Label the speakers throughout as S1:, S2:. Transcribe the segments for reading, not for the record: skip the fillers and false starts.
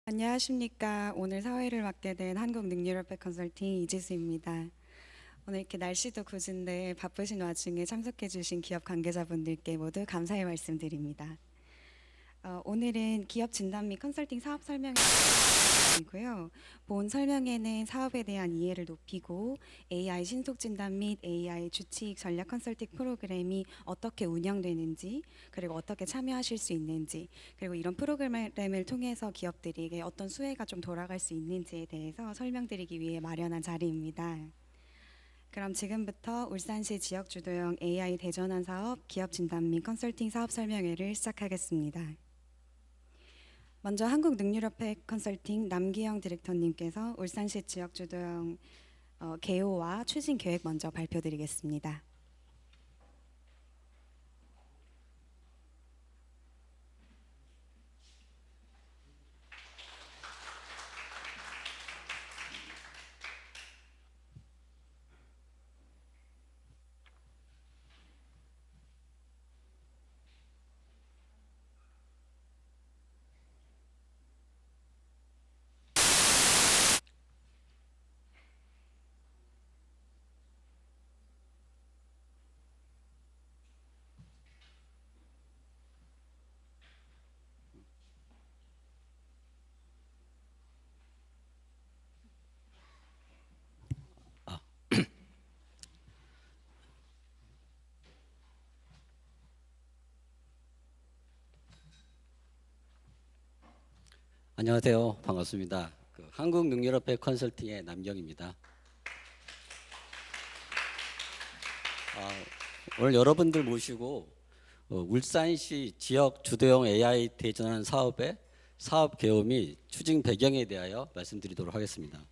S1: 안녕하십니까. 오늘 사회를 맡게 된 한국능률협회 컨설팅 이지수입니다. 오늘 이렇게 날씨도 굿인데 바쁘신 와중에 참석해주신 기업 관계자분들께 모두 감사의 말씀드립니다. 오늘은 기업 진단 및 컨설팅 사업 설명이고요. 본 설명에는 사업에 대한 이해를 높이고 AI 신속 진단 및 AI 주치익 전략 컨설팅 프로그램이 어떻게 운영되는지, 그리고 어떻게 참여하실 수 있는지, 그리고 이런 프로그램을 통해서 기업들에게 어떤 수혜가 좀 돌아갈 수 있는지에 대해서 설명드리기 위해 마련한 자리입니다. 그럼 지금부터 울산시 지역 주도형 AI 대전환 사업 기업 진단 및 컨설팅 사업 설명회를 시작하겠습니다. 먼저 한국능률협회 컨설팅 남기영 디렉터님께서 울산시 지역 주도형 개요와 추진 계획 먼저 발표드리겠습니다.
S2: 안녕하세요. 반갑습니다. 한국능률협회 컨설팅의 남경입니다. 오늘 여러분들 모시고 울산시 지역 주도형 AI 대전환 사업의 사업 개요 및 추진 배경에 대하여 말씀드리도록 하겠습니다.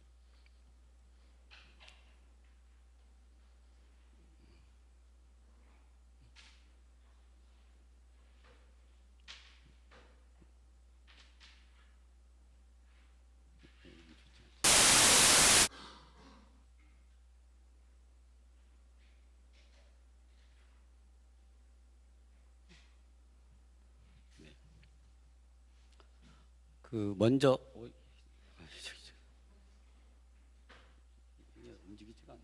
S2: 먼저 움직이지가 않네.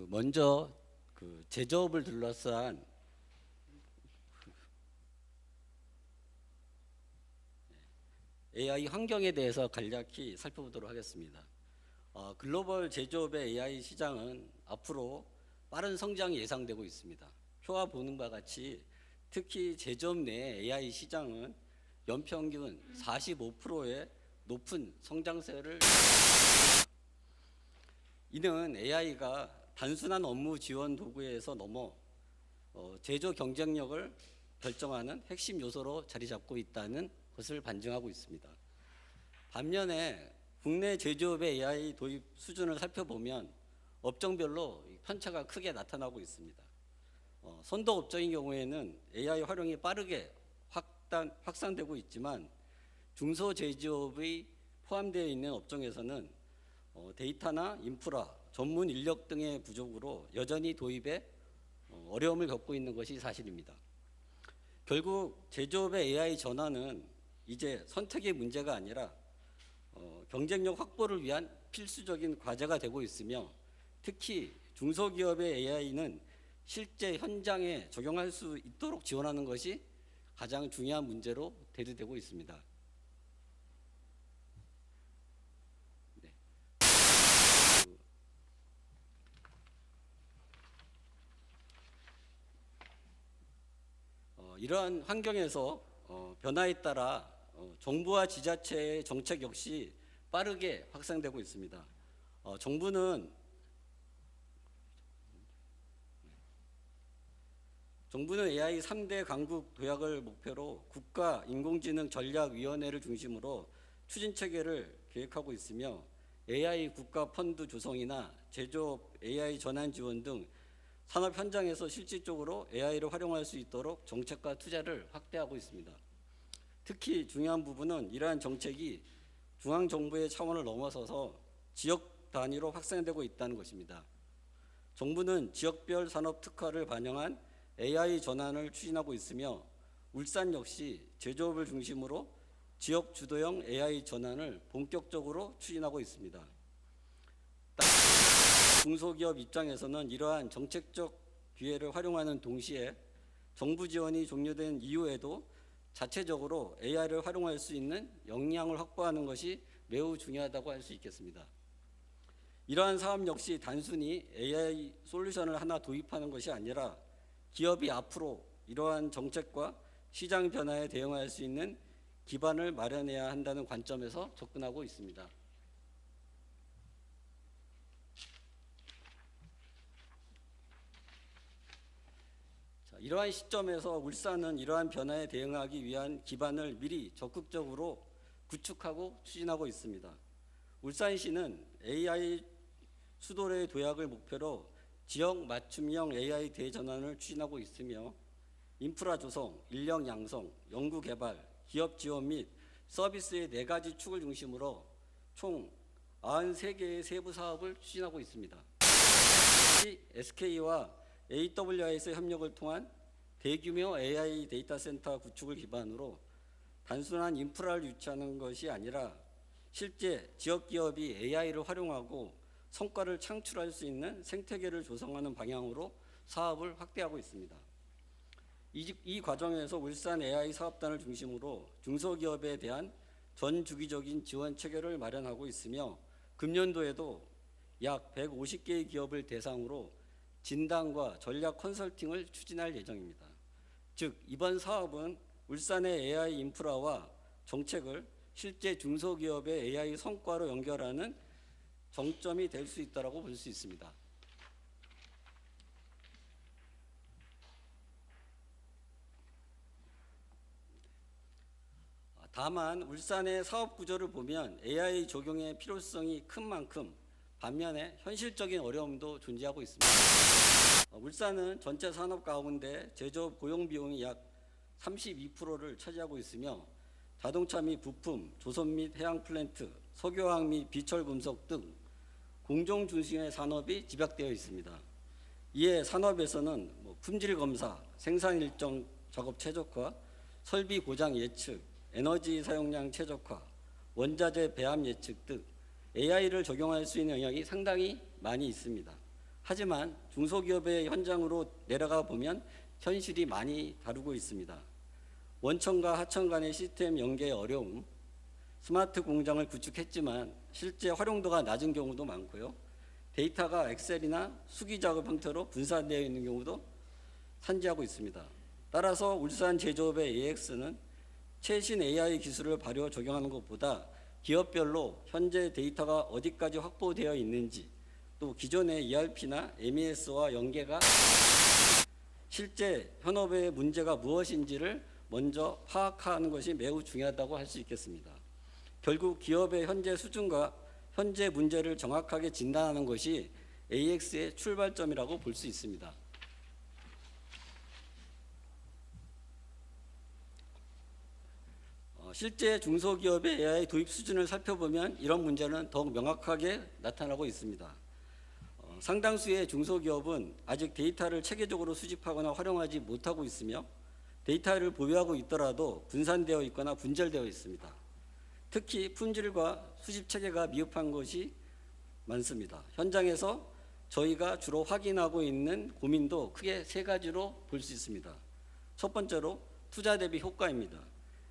S2: 먼저 제조업을 둘러싼 AI 환경에 대해서 간략히 살펴보도록 하겠습니다. 글로벌 제조업의 AI 시장은 앞으로 빠른 성장이 예상되고 있습니다. 표와 보는 바와 같이 특히 제조업 내 AI 시장은 연평균 45%의 높은 성장세를 이는 AI가 단순한 업무 지원 도구에서 넘어 제조 경쟁력을 결정하는 핵심 요소로 자리 잡고 있다는 것을 반증하고 있습니다. 반면에 국내 제조업의 AI 도입 수준을 살펴보면 업종별로 편차가 크게 나타나고 있습니다. 선도 업종인 경우에는 AI 활용이 빠르게 확산되고 있지만 중소 제조업이 포함되어 있는 업종에서는 데이터나 인프라, 전문 인력 등의 부족으로 여전히 도입에 어려움을 겪고 있는 것이 사실입니다. 결국 제조업의 AI 전환은 이제 선택의 문제가 아니라 경쟁력 확보를 위한 필수적인 과제가 되고 있으며, 특히 중소기업의 AI는 실제 현장에 적용할 수 있도록 지원하는 것이 가장 중요한 문제로 대두되고 있습니다. 이러한 환경에서 변화에 따라 정부와 지자체의 정책 역시 빠르게 확산되고 있습니다. 정부는 AI 3대 강국 도약을 목표로 국가인공지능전략위원회를 중심으로 추진체계를 계획하고 있으며, AI 국가펀드 조성이나 제조업 AI 전환 지원 등 산업 현장에서 실질적으로 AI를 활용할 수 있도록 정책과 투자를 확대하고 있습니다. 특히 중요한 부분은 이러한 정책이 중앙 정부의 차원을 넘어서서 지역 단위로 확산되고 있다는 것입니다. 정부는 지역별 산업 특화를 반영한 AI 전환을 추진하고 있으며 울산 역시 제조업을 중심으로 지역 주도형 AI 전환을 본격적으로 추진하고 있습니다. 중소기업 입장에서는 이러한 정책적 기회를 활용하는 동시에 정부 지원이 종료된 이후에도 자체적으로 AI를 활용할 수 있는 역량을 확보하는 것이 매우 중요하다고 할 수 있겠습니다. 이러한 사업 역시 단순히 AI 솔루션을 하나 도입하는 것이 아니라 기업이 앞으로 이러한 정책과 시장 변화에 대응할 수 있는 기반을 마련해야 한다는 관점에서 접근하고 있습니다. 이러한 시점에서 울산은 이러한 변화에 대응하기 위한 기반을 미리 적극적으로 구축하고 추진하고 있습니다. 울산시는 AI 수도례 도약을 목표로 지역 맞춤형 AI 대전환을 추진하고 있으며 인프라 조성, 인력 양성, 연구 개발, 기업 지원 및 서비스의 4가지 축을 중심으로 총 93개의 세부 사업을 추진하고 있습니다. SK와 AWS 협력을 통한 대규모 AI 데이터 센터 구축을 기반으로 단순한 인프라를 유치하는 것이 아니라 실제 지역 기업이 AI를 활용하고 성과를 창출할 수 있는 생태계를 조성하는 방향으로 사업을 확대하고 있습니다. 이 과정에서 울산 AI 사업단을 중심으로 중소기업에 대한 전 주기적인 지원 체계를 마련하고 있으며 금년도에도 약 150개의 기업을 대상으로 진단과 전략 컨설팅을 추진할 예정입니다. 즉 이번 사업은 울산의 AI 인프라와 정책을 실제 중소기업의 AI 성과로 연결하는 정점이 될 수 있다고 볼 수 있습니다. 다만 울산의 사업 구조를 보면 AI 적용의 필요성이 큰 만큼 반면에 현실적인 어려움도 존재하고 있습니다. 울산은 전체 산업 가운데 제조업 고용 비용이 약 32%를 차지하고 있으며 자동차 및 부품, 조선 및 해양 플랜트, 석유화학 및 비철 금속 등 공정 중심의 산업이 집약되어 있습니다. 이에 산업에서는 품질 검사, 생산 일정 작업 최적화, 설비 고장 예측, 에너지 사용량 최적화, 원자재 배합 예측 등 AI를 적용할 수 있는 영역이 상당히 많이 있습니다. 하지만 중소기업의 현장으로 내려가 보면 현실이 많이 다르고 있습니다. 원청과 하청 간의 시스템 연계의 어려움, 스마트 공장을 구축했지만 실제 활용도가 낮은 경우도 많고요. 데이터가 엑셀이나 수기 작업 형태로 분산되어 있는 경우도 산지하고 있습니다. 따라서 울산 제조업의 AX는 최신 AI 기술을 발효 적용하는 것보다 기업별로 현재 데이터가 어디까지 확보되어 있는지 또 기존의 ERP나 MES와 연계가 실제 현업의 문제가 무엇인지를 먼저 파악하는 것이 매우 중요하다고 할 수 있겠습니다. 결국 기업의 현재 수준과 현재 문제를 정확하게 진단하는 것이 AX의 출발점이라고 볼 수 있습니다. 실제 중소기업의 AI 도입 수준을 살펴보면 이런 문제는 더욱 명확하게 나타나고 있습니다. 상당수의 중소기업은 아직 데이터를 체계적으로 수집하거나 활용하지 못하고 있으며 데이터를 보유하고 있더라도 분산되어 있거나 분절되어 있습니다. 특히 품질과 수집 체계가 미흡한 것이 많습니다. 현장에서 저희가 주로 확인하고 있는 고민도 크게 3가지로 볼 수 있습니다. 첫 번째로 투자 대비 효과입니다.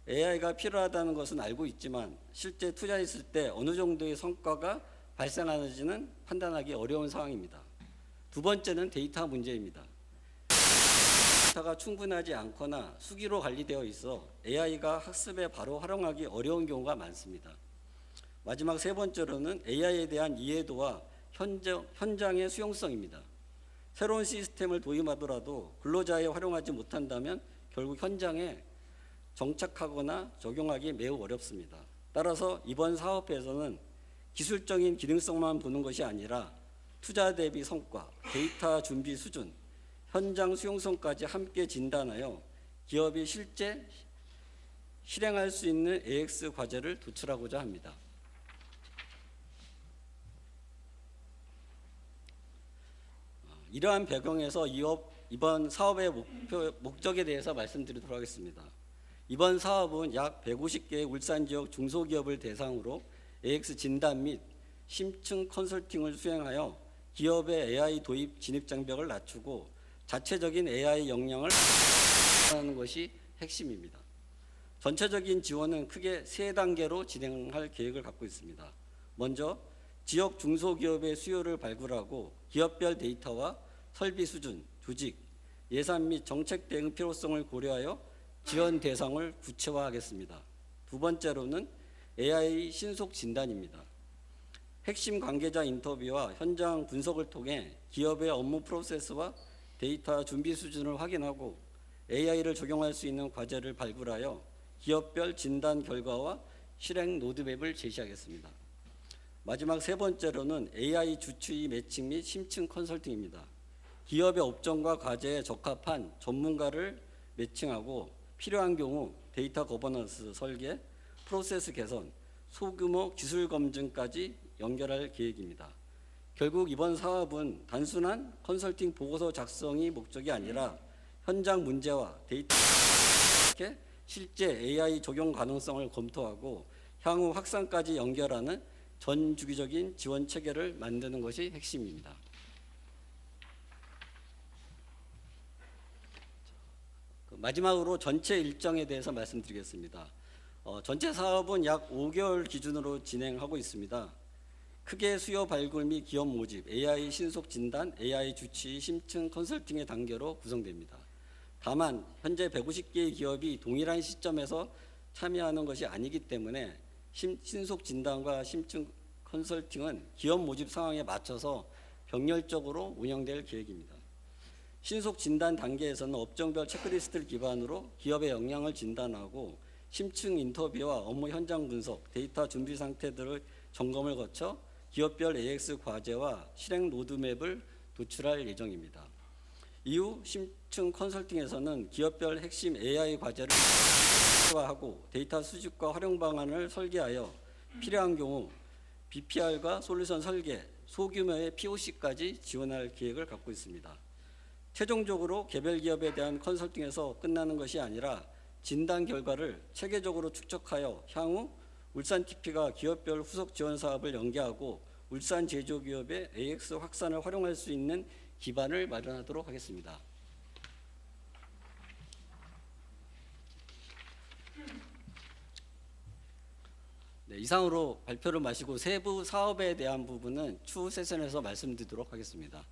S2: AI가 필요하다는 것은 알고 있지만 실제 투자했을 때 어느 정도의 성과가 발생하는지는 판단하기 어려운 상황입니다. 두 번째는 데이터 문제입니다. 데이터가 충분하지 않거나 수기로 관리되어 있어 AI가 학습에 바로 활용하기 어려운 경우가 많습니다. 마지막 3번째로는 AI에 대한 이해도와 현장의 수용성입니다. 새로운 시스템을 도입하더라도 근로자에 활용하지 못한다면 결국 현장에 정착하거나 적용하기 매우 어렵습니다. 따라서 이번 사업에서는 기술적인 기능성만 보는 것이 아니라 투자 대비 성과, 데이터 준비 수준, 현장 수용성까지 함께 진단하여 기업이 실제 실행할 수 있는 AX 과제를 도출하고자 합니다. 이러한 배경에서 이번 사업의 목적에 대해서 말씀드리도록 하겠습니다. 이번 사업은 약 150개의 울산 지역 중소기업을 대상으로 AX 진단 및 심층 컨설팅을 수행하여 기업의 AI 도입 진입 장벽을 낮추고 자체적인 AI 역량을 하는 것이 핵심입니다. 전체적인 지원은 크게 3단계로 진행할 계획을 갖고 있습니다. 먼저 지역 중소기업의 수요를 발굴하고 기업별 데이터와 설비 수준, 조직, 예산 및 정책 대응 필요성을 고려하여 지원 대상을 구체화하겠습니다. 두 번째로는 AI 신속 진단입니다. 핵심 관계자 인터뷰와 현장 분석을 통해 기업의 업무 프로세스와 데이터 준비 수준을 확인하고 AI를 적용할 수 있는 과제를 발굴하여 기업별 진단 결과와 실행 로드맵을 제시하겠습니다. 마지막 세 번째로는 AI 주추의 매칭 및 심층 컨설팅입니다. 기업의 업종과 과제에 적합한 전문가를 매칭하고 필요한 경우 데이터 거버넌스 설계, 프로세스 개선, 소규모 기술 검증까지 연결할 계획입니다. 결국 이번 사업은 단순한 컨설팅 보고서 작성이 목적이 아니라 현장 문제와 데이터 실제 AI 적용 가능성을 검토하고 향후 확산까지 연결하는 전 주기적인 지원 체계를 만드는 것이 핵심입니다. 마지막으로 전체 일정에 대해서 말씀드리겠습니다. 전체 사업은 약 5개월 기준으로 진행하고 있습니다. 크게 수요 발굴 및 기업 모집, AI 신속 진단, AI 주치, 심층 컨설팅의 단계로 구성됩니다. 다만 현재 150개의 기업이 동일한 시점에서 참여하는 것이 아니기 때문에 신속 진단과 심층 컨설팅은 기업 모집 상황에 맞춰서 병렬적으로 운영될 계획입니다. 신속 진단 단계에서는 업종별 체크리스트를 기반으로 기업의 역량을 진단하고 심층 인터뷰와 업무 현장 분석, 데이터 준비 상태들의 점검을 거쳐 기업별 AX 과제와 실행 로드맵을 도출할 예정입니다. 이후 심층 컨설팅에서는 기업별 핵심 AI 과제를 하고 데이터 수집과 활용 방안을 설계하여 필요한 경우 BPR과 솔루션 설계, 소규모의 POC까지 지원할 계획을 갖고 있습니다. 최종적으로 개별 기업에 대한 컨설팅에서 끝나는 것이 아니라 진단 결과를 체계적으로 축적하여 향후 울산 TP가 기업별 후속 지원 사업을 연계하고 울산 제조기업의 AX 확산을 활용할 수 있는 기반을 마련하도록 하겠습니다. 네, 이상으로 발표를 마치고 세부 사업에 대한 부분은 추후 세션에서 말씀드리도록 하겠습니다.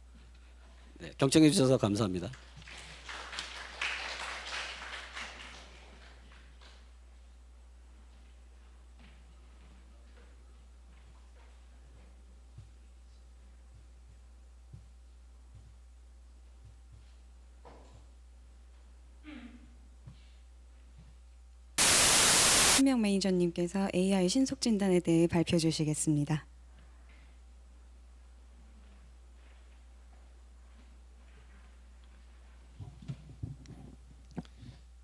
S2: 네, 경청해 주셔서 감사합니다.
S1: 한명 매니저님께서 AI 신속 진단에 대해 발표해 주시겠습니다.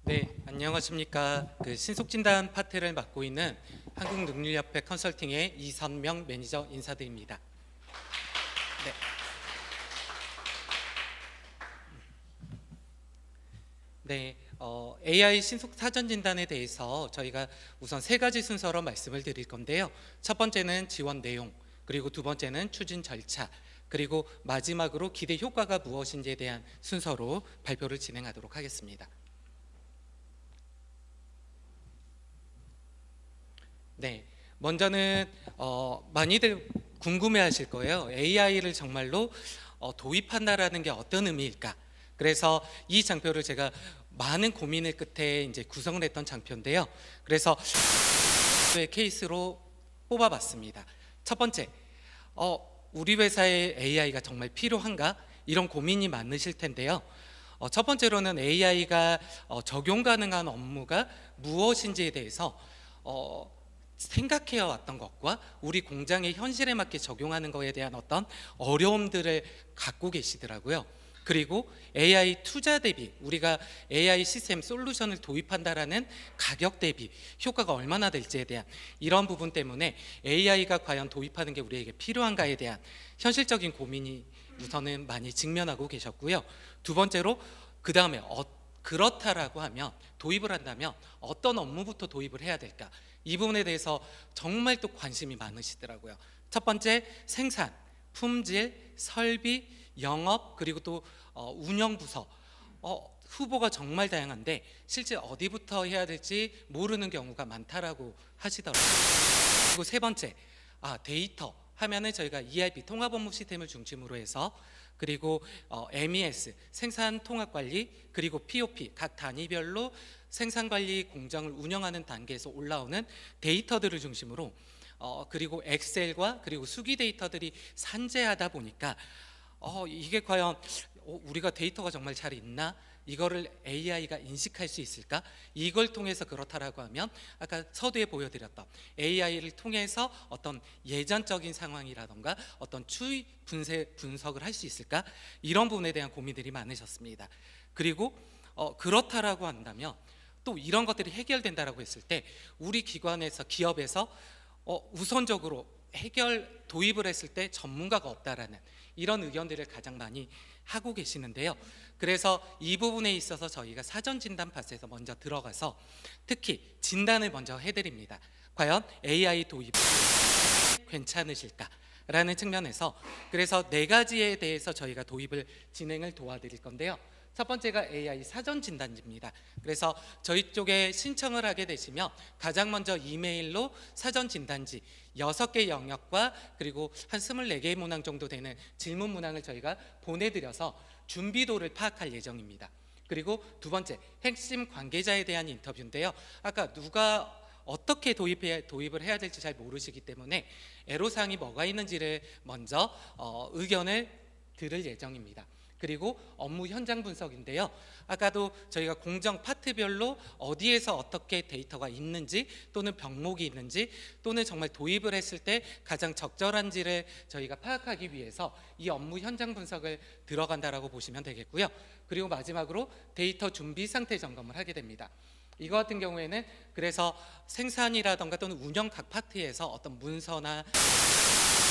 S3: 네, 안녕하십니까. 신속 진단 파트를 맡고 있는 한국능률협회 컨설팅의 이선명 매니저 인사드립니다. 네, AI 신속 사전 진단에 대해서 저희가 우선 3가지 순서로 말씀을 드릴 건데요. 첫 번째는 지원 내용, 그리고 두 번째는 추진 절차, 그리고 마지막으로 기대 효과가 무엇인지에 대한 순서로 발표를 진행하도록 하겠습니다. 네, 먼저는 많이들 궁금해하실 거예요. AI를 정말로 도입한다라는 게 어떤 의미일까? 그래서 이 장표를 제가 많은 고민을 끝에 이제 구성을 했던 장표인데요. 그래서 케이스로 뽑아봤습니다. 첫 번째, 우리 회사에 AI가 정말 필요한가? 이런 고민이 많으실 텐데요. 첫 번째로는 AI가 적용 가능한 업무가 무엇인지에 대해서 생각해 왔던 것과 우리 공장의 현실에 맞게 적용하는 것에 대한 어떤 어려움들을 갖고 계시더라고요. 그리고 AI 투자 대비, 우리가 AI 시스템 솔루션을 도입한다라는 가격 대비 효과가 얼마나 될지에 대한 이런 부분 때문에 AI가 과연 도입하는 게 우리에게 필요한가에 대한 현실적인 고민이 우선은 많이 직면하고 계셨고요. 두 번째로 그 다음에 그렇다라고 하면, 도입을 한다면 어떤 업무부터 도입을 해야 될까, 이 부분에 대해서 정말 또 관심이 많으시더라고요. 첫 번째, 생산, 품질, 설비, 영업, 그리고 또 운영 부서, 후보가 정말 다양한데 실제 어디부터 해야 될지 모르는 경우가 많다라고 하시더라고요. 그리고 세 번째, 데이터 하면은 저희가 ERP 통합 업무 시스템을 중심으로 해서, 그리고 MES 생산 통합 관리, 그리고 POP 각 단위별로 생산 관리 공정을 운영하는 단계에서 올라오는 데이터들을 중심으로, 그리고 엑셀과 그리고 수기 데이터들이 산재하다 보니까 이게 과연 우리가 데이터가 정말 잘 있나? 이거를 AI가 인식할 수 있을까? 이걸 통해서 그렇다라고 하면 아까 서두에 보여드렸던 AI를 통해서 어떤 예전적인 상황이라던가 어떤 추이 분석을 할 수 있을까? 이런 부분에 대한 고민들이 많으셨습니다. 그리고 그렇다라고 한다면 또 이런 것들이 해결된다라고 했을 때 우리 기관에서, 기업에서 우선적으로 도입을 했을 때 전문가가 없다라는 이런 의견들을 가장 많이 하고 계시는데요. 그래서 이 부분에 있어서 저희가 사전 진단 파트에서 먼저 들어가서 특히 진단을 먼저 해드립니다. 과연 AI 도입 괜찮으실까라는 측면에서, 그래서 4가지에 대해서 저희가 도입을 진행을 도와드릴 건데요. 첫 번째가 AI 사전 진단지입니다. 그래서 저희 쪽에 신청을 하게 되시면 가장 먼저 이메일로 사전 진단지 6개 영역과 그리고 한 24개의 문항 정도 되는 질문 문항을 저희가 보내드려서 준비도를 파악할 예정입니다. 그리고 두 번째, 핵심 관계자에 대한 인터뷰인데요. 아까 누가 어떻게 도입을 해야 될지 잘 모르시기 때문에 애로사항이 뭐가 있는지를 먼저 의견을 들을 예정입니다. 그리고 업무 현장 분석인데요. 아까도 저희가 공정 파트별로 어디에서 어떻게 데이터가 있는지, 또는 병목이 있는지, 또는 정말 도입을 했을 때 가장 적절한지를 저희가 파악하기 위해서 이 업무 현장 분석을 들어간다라고 보시면 되겠고요. 그리고 마지막으로 데이터 준비 상태 점검을 하게 됩니다. 이거 같은 경우에는 그래서 생산이라던가 또는 운영 각 파트에서 어떤 문서나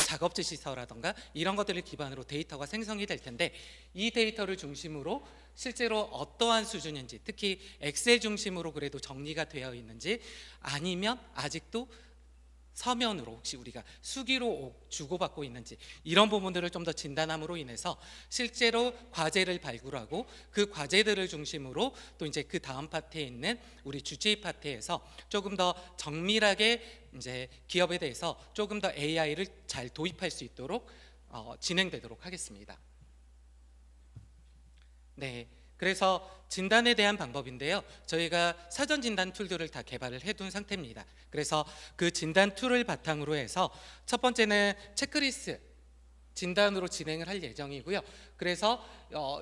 S3: 작업지 시서라던가 이런 것들을 기반으로 데이터가 생성이 될 텐데, 이 데이터를 중심으로 실제로 어떠한 수준인지, 특히 엑셀 중심으로 그래도 정리가 되어 있는지, 아니면 아직도 서면으로 혹시 우리가 수기로 주고받고 있는지, 이런 부분들을 좀 더 진단함으로 인해서 실제로 과제를 발굴하고 그 과제들을 중심으로 또 이제 그 다음 파트에 있는 우리 주치의 파트에서 조금 더 정밀하게 이제 기업에 대해서 조금 더 AI를 잘 도입할 수 있도록 진행되도록 하겠습니다. 네. 그래서 진단에 대한 방법인데요. 저희가 사전 진단 툴들을 다 개발을 해둔 상태입니다. 그래서 그 진단 툴을 바탕으로 해서 첫 번째는 체크리스트 진단으로 진행을 할 예정이고요. 그래서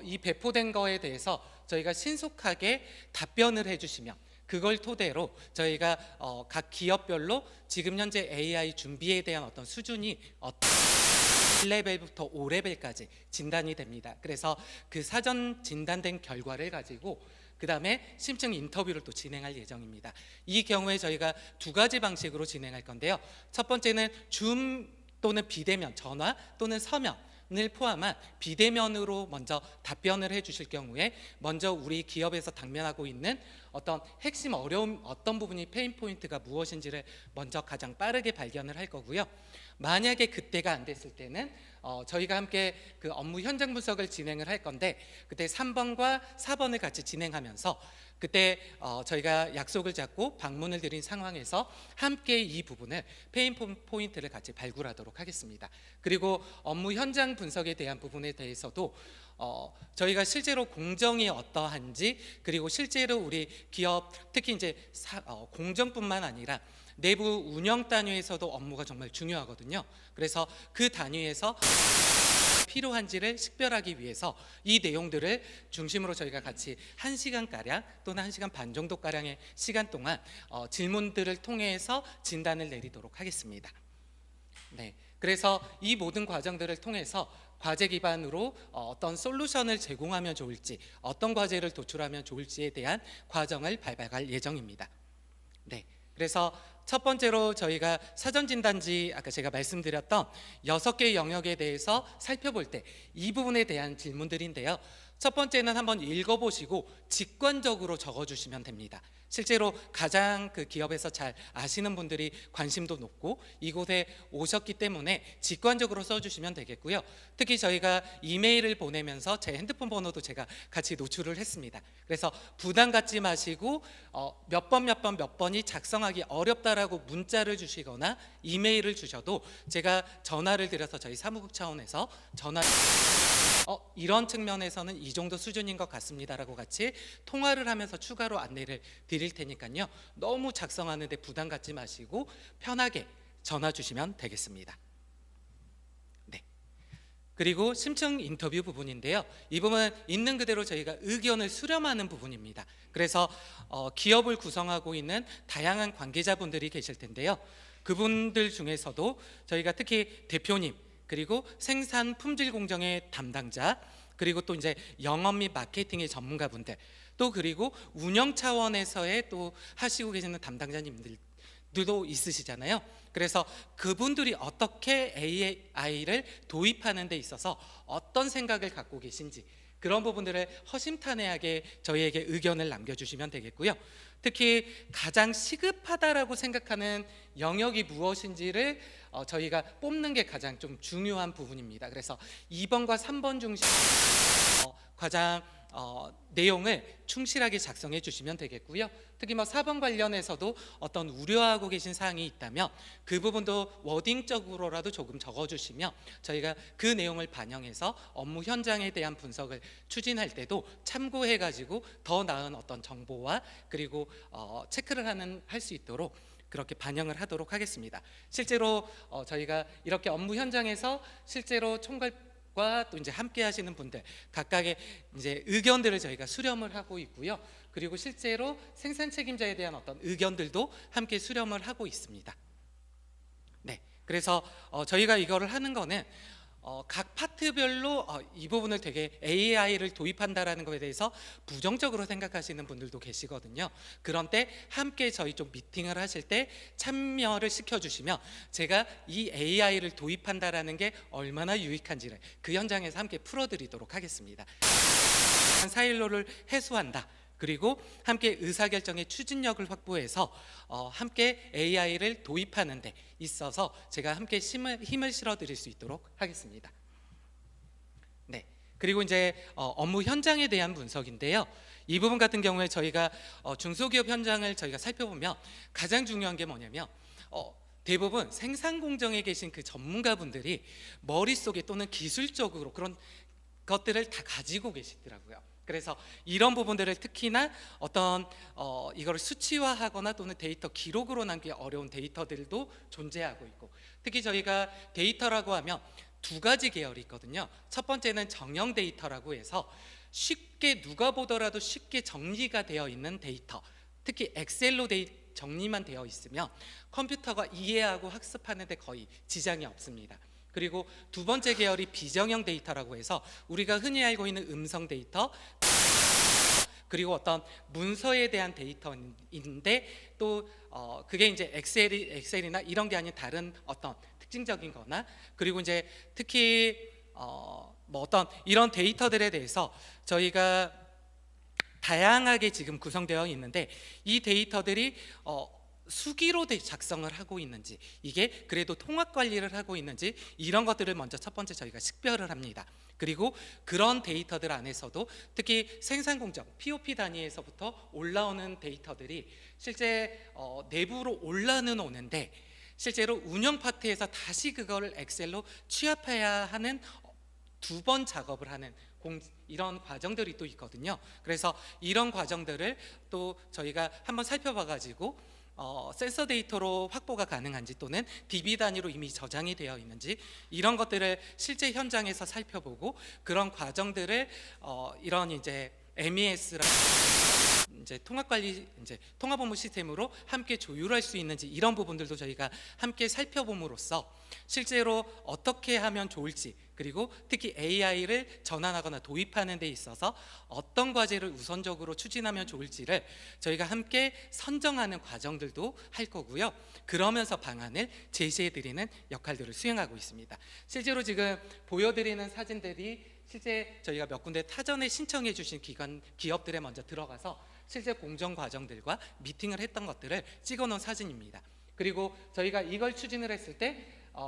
S3: 이 배포된 거에 대해서 저희가 신속하게 답변을 해주시면 그걸 토대로 저희가 각 기업별로 지금 현재 AI 준비에 대한 어떤 수준이 1레벨부터 5레벨까지 진단이 됩니다. 그래서 그 사전 진단된 결과를 가지고 그 다음에 심층 인터뷰를 또 진행할 예정입니다. 이 경우에 저희가 2가지 방식으로 진행할 건데요. 첫 번째는 줌 또는 비대면, 전화 또는 서면을 포함한 비대면으로 먼저 답변을 해주실 경우에 먼저 우리 기업에서 당면하고 있는 어떤 핵심 어려움, 어떤 부분이 페인 포인트가 무엇인지를 먼저 가장 빠르게 발견을 할 거고요. 만약에 그때가 안 됐을 때는 저희가 함께 그 업무 현장 분석을 진행을 할 건데, 그때 3번과 4번을 같이 진행하면서 그때 저희가 약속을 잡고 방문을 드린 상황에서 함께 이 부분을 페인 포인트를 같이 발굴하도록 하겠습니다. 그리고 업무 현장 분석에 대한 부분에 대해서도 저희가 실제로 공정이 어떠한지, 그리고 실제로 우리 기업 특히 이제 공정뿐만 아니라 내부 운영 단위에서도 업무가 정말 중요하거든요. 그래서 그 단위에서 필요한지를 식별하기 위해서 이 내용들을 중심으로 저희가 같이 1시간가량 또는 1시간 반 정도가량의 시간 동안 질문들을 통해서 진단을 내리도록 하겠습니다. 네. 그래서 이 모든 과정들을 통해서 과제 기반으로 어떤 솔루션을 제공하면 좋을지, 어떤 과제를 도출하면 좋을지에 대한 과정을 밟아갈 예정입니다. 네, 그래서 첫 번째로 저희가 사전진단지 아까 제가 말씀드렸던 6개 영역에 대해서 살펴볼 때 이 부분에 대한 질문들인데요. 첫 번째는 한번 읽어보시고 직관적으로 적어주시면 됩니다. 실제로 가장 그 기업에서 잘 아시는 분들이 관심도 높고 이곳에 오셨기 때문에 직관적으로 써주시면 되겠고요. 특히 저희가 이메일을 보내면서 제 핸드폰 번호도 제가 같이 노출을 했습니다. 그래서 부담 갖지 마시고 몇 번이 작성하기 어렵다라고 문자를 주시거나 이메일을 주셔도 제가 전화를 드려서 저희 사무국 차원에서 이런 측면에서는 이 정도 수준인 것 같습니다라고 같이 통화를 하면서 추가로 안내를 드릴 테니까요. 너무 작성하는데 부담 갖지 마시고 편하게 전화 주시면 되겠습니다. 네. 그리고 심층 인터뷰 부분인데요. 이 부분은 있는 그대로 저희가 의견을 수렴하는 부분입니다. 그래서 기업을 구성하고 있는 다양한 관계자분들이 계실 텐데요. 그분들 중에서도 저희가 특히 대표님, 그리고 생산 품질 공정의 담당자, 그리고 또 이제 영업 및 마케팅의 전문가분들, 또 그리고 운영 차원에서의 또 하시고 계시는 담당자님들도 있으시잖아요. 그래서 그분들이 어떻게 AI를 도입하는 데 있어서 어떤 생각을 갖고 계신지 그런 부분들을 허심탄회하게 저희에게 의견을 남겨주시면 되겠고요. 특히 가장 시급하다라고 생각하는 영역이 무엇인지를 저희가 뽑는 게 가장 좀 중요한 부분입니다. 그래서 2번과 3번 중심 가장 내용을 충실하게 작성해 주시면 되겠고요. 특히 4번 관련해서도 어떤 우려하고 계신 사항이 있다면 그 부분도 워딩적으로라도 조금 적어주시면 저희가 그 내용을 반영해서 업무 현장에 대한 분석을 추진할 때도 참고해 가지고 더 나은 어떤 정보와 그리고 체크를 할 수 있도록 그렇게 반영을 하도록 하겠습니다. 실제로 저희가 이렇게 업무 현장에서 실제로 총괄과 또 이제 함께 하시는 분들 각각의 이제 의견들을 저희가 수렴을 하고 있고요. 그리고 실제로 생산 책임자에 대한 어떤 의견들도 함께 수렴을 하고 있습니다. 네, 그래서 저희가 이거를 하는 거는 각 파트별로 이 부분을 되게 AI를 도입한다라는 것에 대해서 부정적으로 생각하시는 분들도 계시거든요. 그런 때 함께 저희 좀 미팅을 하실 때 참여를 시켜주시면 제가 이 AI를 도입한다라는 게 얼마나 유익한지를 그 현장에서 함께 풀어드리도록 하겠습니다. 사일로를 해소한다. 그리고 함께 의사결정의 추진력을 확보해서 함께 AI를 도입하는 데 있어서 제가 함께 힘을 실어드릴 수 있도록 하겠습니다. 네, 그리고 이제 업무 현장에 대한 분석인데요. 이 부분 같은 경우에 저희가 중소기업 현장을 저희가 살펴보면 가장 중요한 게 뭐냐면 대부분 생산 공정에 계신 그 전문가분들이 머릿속에 또는 기술적으로 그런 것들을 다 가지고 계시더라고요. 그래서 이런 부분들을 특히나 어떤 이거를 수치화하거나 또는 데이터 기록으로 남기 어려운 데이터들도 존재하고 있고, 특히 저희가 데이터라고 하면 두 가지 계열이 있거든요. 첫 번째는 정형 데이터라고 해서 쉽게 누가 보더라도 쉽게 정리가 되어 있는 데이터, 특히 엑셀로 정리만 되어 있으면 컴퓨터가 이해하고 학습하는 데 거의 지장이 없습니다. 그리고 두 번째 계열이 비정형 데이터라고 해서 우리가 흔히 알고 있는 음성 데이터, 그리고 어떤 문서에 대한 데이터인데 또 그게 이제 엑셀이나 이런 게 아닌 다른 어떤 특징적인 거나, 그리고 이제 특히 뭐 어떤 이런 데이터들에 대해서 저희가 다양하게 지금 구성되어 있는데 이 데이터들이 수기로 작성을 하고 있는지, 이게 그래도 통합 관리를 하고 있는지, 이런 것들을 먼저 첫 번째 저희가 식별을 합니다. 그리고 그런 데이터들 안에서도 특히 생산 공정 POP 단위에서부터 올라오는 데이터들이 실제 내부로 올라는 오는데 실제로 운영 파트에서 다시 그거를 엑셀로 취합해야 하는 두 번 작업을 하는 이런 과정들이 또 있거든요. 그래서 이런 과정들을 또 저희가 한번 살펴봐 가지고 센서 데이터로 확보가 가능한지 또는 DB 단위로 이미 저장이 되어 있는지, 이런 것들을 실제 현장에서 살펴보고 그런 과정들을 이런 이제 MES라는 이제 통합관리 이제 통합업무 시스템으로 함께 조율할 수 있는지 이런 부분들도 저희가 함께 살펴봄으로써 실제로 어떻게 하면 좋을지, 그리고 특히 AI를 전환하거나 도입하는 데 있어서 어떤 과제를 우선적으로 추진하면 좋을지를 저희가 함께 선정하는 과정들도 할 거고요. 그러면서 방안을 제시해 드리는 역할들을 수행하고 있습니다. 실제로 지금 보여드리는 사진들이 실제 저희가 몇 군데 타전에 신청해 주신 기업들에 먼저 들어가서 실제 공정 과정들과 미팅을 했던 것들을 찍어 놓은 사진입니다. 그리고 저희가 이걸 추진을 했을 때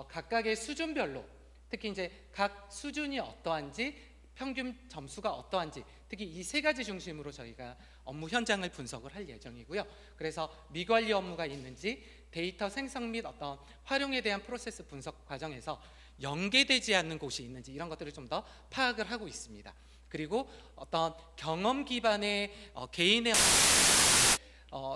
S3: 각각의 수준별로, 특히 이제 각 수준이 어떠한지, 평균 점수가 어떠한지, 특히 이 세 가지 중심으로 저희가 업무 현장을 분석을 할 예정이고요. 그래서 미관리 업무가 있는지, 데이터 생성 및 어떤 활용에 대한 프로세스 분석 과정에서 연계되지 않는 곳이 있는지 이런 것들을 좀 더 파악을 하고 있습니다. 그리고 어떤 경험 기반의 개인의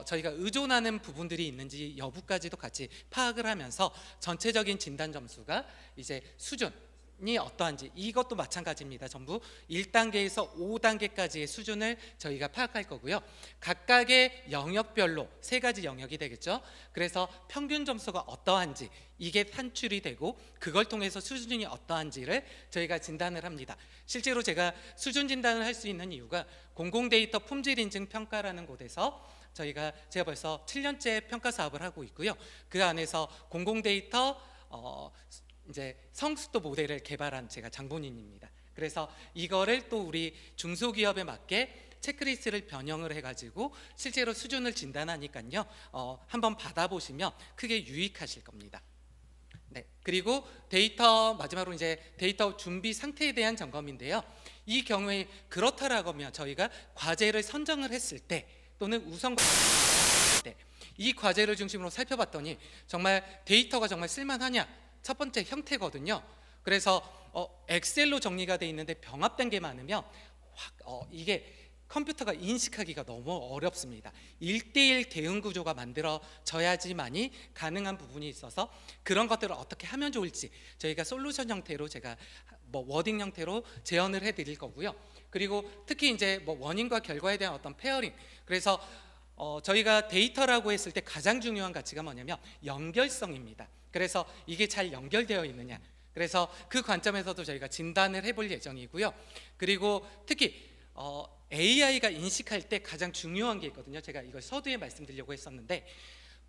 S3: 저희가 의존하는 부분들이 있는지 여부까지도 같이 파악을 하면서 전체적인 진단 점수가 이제 수준이 어떠한지, 이것도 마찬가지입니다. 전부 1단계에서 5단계까지의 수준을 저희가 파악할 거고요. 각각의 영역별로 세 가지 영역이 되겠죠. 그래서 평균 점수가 어떠한지 이게 산출이 되고, 그걸 통해서 수준이 어떠한지를 저희가 진단을 합니다. 실제로 제가 수준 진단을 할 수 있는 이유가 공공데이터 품질 인증 평가라는 곳에서 제가 벌써 7년째 평가 사업을 하고 있고요. 그 안에서 공공데이터 이제 성숙도 모델을 개발한 제가 장본인입니다. 그래서 이거를 또 우리 중소기업에 맞게 체크리스트를 변형을 해가지고 실제로 수준을 진단하니까요. 한번 받아보시면 크게 유익하실 겁니다. 네, 그리고 마지막으로 이제 데이터 준비 상태에 대한 점검인데요. 이 경우에 그렇다라고 하면 저희가 과제를 선정을 했을 때 또는 우선 때 이 과제를 중심으로 살펴봤더니 정말 데이터가 정말 쓸만하냐, 첫 번째 형태거든요. 그래서 엑셀로 정리가 돼 있는데 병합된 게 많으면 이게 컴퓨터가 인식하기가 너무 어렵습니다. 1:1 대응 구조가 만들어져야지만이 가능한 부분이 있어서 그런 것들을 어떻게 하면 좋을지 저희가 솔루션 형태로 제가 워딩 형태로 제언을 해드릴 거고요. 그리고 특히 이제 원인과 결과에 대한 어떤 페어링, 그래서 저희가 데이터라고 했을 때 가장 중요한 가치가 뭐냐면 연결성입니다. 그래서 이게 잘 연결되어 있느냐, 그래서 그 관점에서도 저희가 진단을 해볼 예정이고요. 그리고 특히 AI가 인식할 때 가장 중요한 게 있거든요. 제가 이걸 서두에 말씀드리려고 했었는데,